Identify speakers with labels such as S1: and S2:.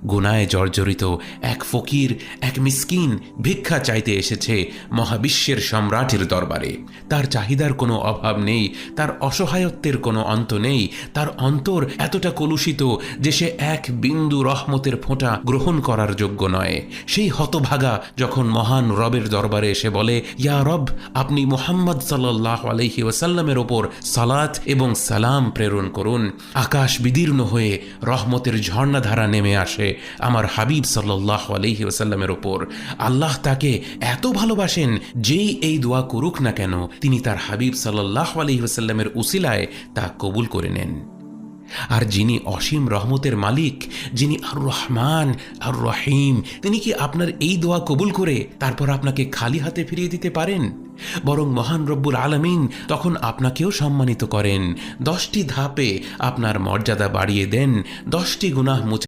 S1: গুনায় জর্জরিত এক ফকির, এক মিসকিন ভিক্ষা চাইতে এসেছে মহাবিশ্বের সম্রাটের দরবারে। তার চাহিদার কোনো অভাব নেই, তার অসহায়ত্বের কোনো অন্ত নেই, তার অন্তর এতটা কলুষিত যে সে এক বিন্দু রহমতের ফোঁটা গ্রহণ করার যোগ্য নয়। সেই হতভাগা যখন মহান রবের দরবারে এসে বলে, ইয়া রব, আপনি মুহাম্মদ সাল্লাল্লাহু আলাইহি ওয়াসাল্লামের ওপর সালাত এবং সালাম প্রেরণ করুন, আকাশ বিদীর্ণ হয়ে রহমতের ঝর্ণাধারা নেমে আসে আমার হাবিব সাল্লাল্লাহু আলাইহি ওয়াসাল্লামের ওপর। আল্লাহ তাকে এত ভালোবাসেন, যেই এই দোয়া করুক না কেন তিনি তার হাবিব সাল্লাল্লাহু আলাইহি ওয়াসাল্লামের উসিলায় তা কবুল করে নেন। আর যিনি অসীম রহমতের মালিক, যিনি আর রহমান আর রহিম, তিনি কি আপনার এই দোয়া কবুল করে তারপর আপনাকে খালি হাতে ফিরিয়ে দিতে পারেন? বরং মহান রব্বুল আলামিন তখন আপনাকেও সম্মানিত করেন, 10টি ধাপে আপনার মর্যাদা বাড়িয়ে দেন, 10টি গুনাহ মুছে